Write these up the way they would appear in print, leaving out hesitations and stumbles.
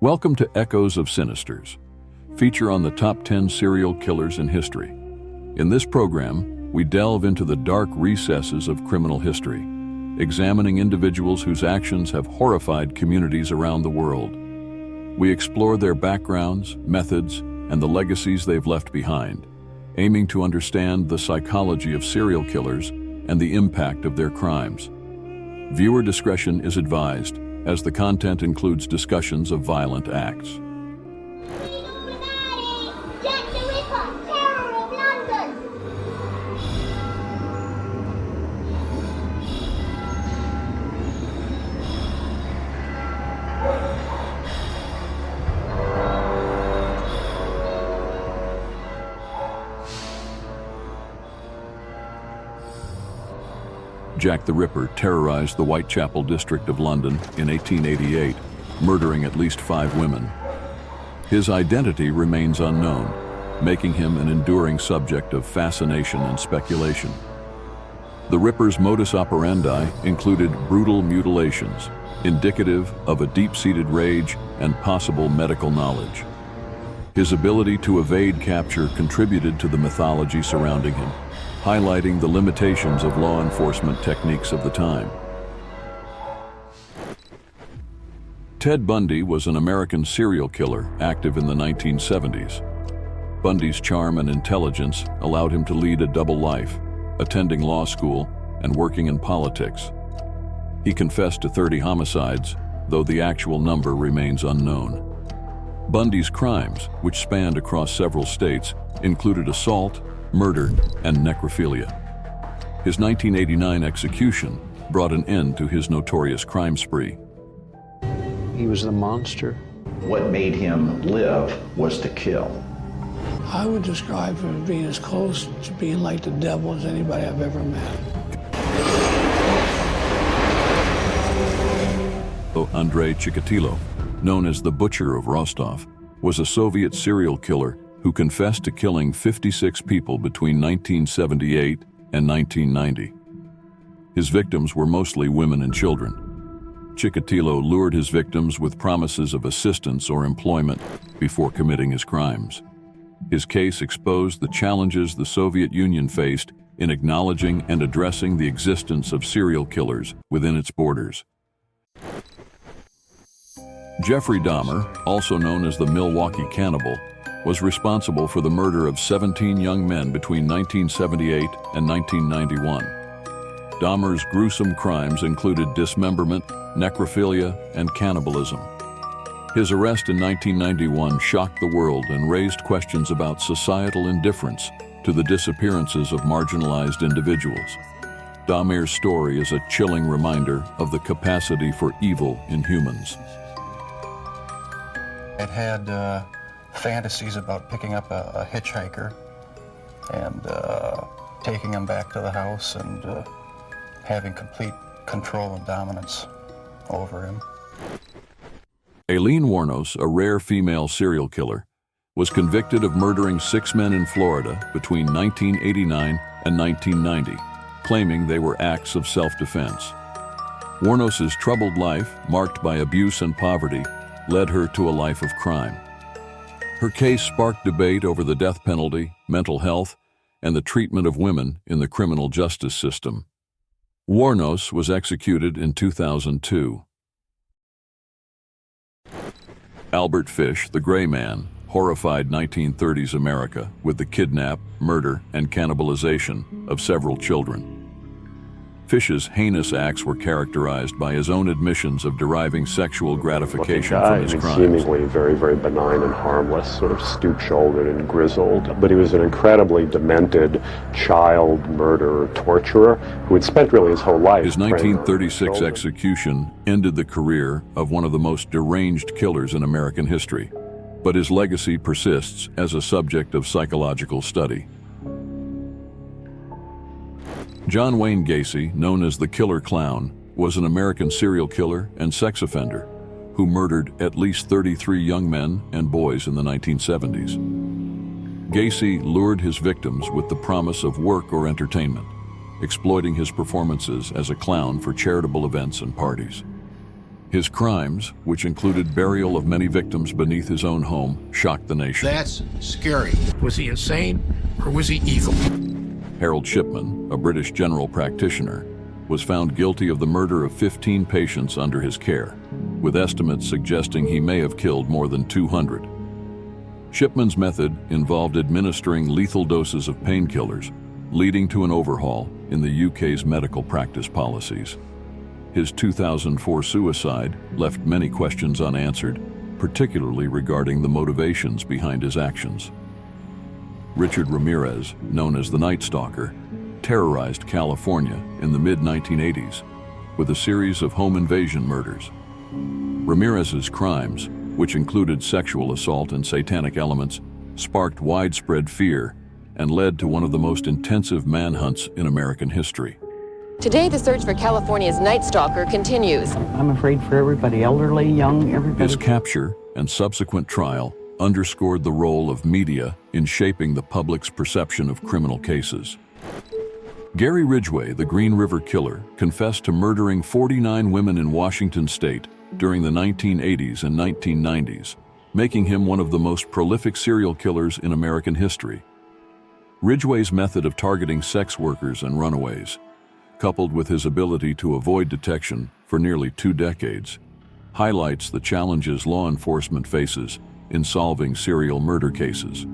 Welcome to Echoes of Sinisters, feature on the top 10 serial killers in history. In this program, we delve into the dark recesses of criminal history, examining individuals whose actions have horrified communities around the world. We explore their backgrounds, methods, and the legacies they've left behind, aiming to understand the psychology of serial killers and the impact of their crimes. Viewer discretion is advised, as the content includes discussions of violent acts. Jack the Ripper terrorized the Whitechapel district of London in 1888, murdering at least 5 women. His identity remains unknown, making him an enduring subject of fascination and speculation. The Ripper's modus operandi included brutal mutilations, indicative of a deep-seated rage and possible medical knowledge. His ability to evade capture contributed to the mythology surrounding him, highlighting the limitations of law enforcement techniques of the time. Ted Bundy was an American serial killer active in the 1970s. Bundy's charm and intelligence allowed him to lead a double life, attending law school and working in politics. He confessed to 30 homicides, though the actual number remains unknown. Bundy's crimes, which spanned across several states, included assault, murder, and necrophilia. His 1989 execution brought an end to his notorious crime spree. He was the monster. What made him live was to kill. I would describe him as being as close to being like the devil as anybody I've ever met. Andrei Chikatilo, known as the Butcher of Rostov, was a Soviet serial killer who confessed to killing 56 people between 1978 and 1990. His victims were mostly women and children. Chikatilo lured his victims with promises of assistance or employment before committing his crimes. His case exposed the challenges the Soviet Union faced in acknowledging and addressing the existence of serial killers within its borders. Jeffrey Dahmer, also known as the Milwaukee Cannibal, was responsible for the murder of 17 young men between 1978 and 1991. Dahmer's gruesome crimes included dismemberment, necrophilia, and cannibalism. His arrest in 1991 shocked the world and raised questions about societal indifference to the disappearances of marginalized individuals. Dahmer's story is a chilling reminder of the capacity for evil in humans. I'd had fantasies about picking up a hitchhiker and taking him back to the house and having complete control and dominance over him. Aileen Wuornos, a rare female serial killer, was convicted of murdering 6 men in Florida between 1989 and 1990, claiming they were acts of self-defense. Wuornos's troubled life, marked by abuse and poverty, led her to a life of crime. Her case sparked debate over the death penalty, mental health, and the treatment of women in the criminal justice system. Wuornos was executed in 2002. Albert Fish, the Gray Man, horrified 1930s America with the kidnap, murder, and cannibalization of several children. Fish's heinous acts were characterized by his own admissions of deriving sexual gratification from his crimes. Seemingly very, very benign and harmless, sort of stoop-shouldered and grizzled. But he was an incredibly demented child murderer, torturer, who had spent really his whole life. His 1936 execution ended the career of one of the most deranged killers in American history, but his legacy persists as a subject of psychological study. John Wayne Gacy, known as the Killer Clown, was an American serial killer and sex offender who murdered at least 33 young men and boys in the 1970s. Gacy lured his victims with the promise of work or entertainment, exploiting his performances as a clown for charitable events and parties. His crimes, which included burial of many victims beneath his own home, shocked the nation. That's scary. Was he insane or was he evil? Harold Shipman, a British general practitioner, was found guilty of the murder of 15 patients under his care, with estimates suggesting he may have killed more than 200. Shipman's method involved administering lethal doses of painkillers, leading to an overhaul in the UK's medical practice policies. His 2004 suicide left many questions unanswered, particularly regarding the motivations behind his actions. Richard Ramirez, known as the Night Stalker, terrorized California in the mid-1980s with a series of home invasion murders. Ramirez's crimes, which included sexual assault and satanic elements, sparked widespread fear and led to one of the most intensive manhunts in American history. Today, the search for California's Night Stalker continues. I'm afraid for everybody, elderly, young, everybody. His capture and subsequent trial underscored the role of media in shaping the public's perception of criminal cases. Gary Ridgway, the Green River Killer, confessed to murdering 49 women in Washington state during the 1980s and 1990s, making him one of the most prolific serial killers in American history. Ridgway's method of targeting sex workers and runaways, coupled with his ability to avoid detection for nearly 2 decades, highlights the challenges law enforcement faces in solving serial murder cases.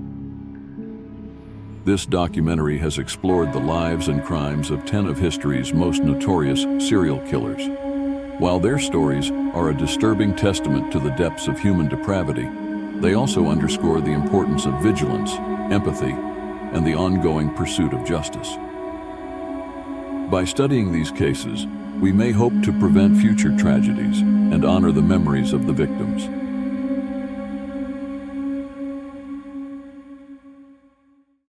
This documentary has explored the lives and crimes of 10 of history's most notorious serial killers. While their stories are a disturbing testament to the depths of human depravity, they also underscore the importance of vigilance, empathy, and the ongoing pursuit of justice. By studying these cases, we may hope to prevent future tragedies and honor the memories of the victims.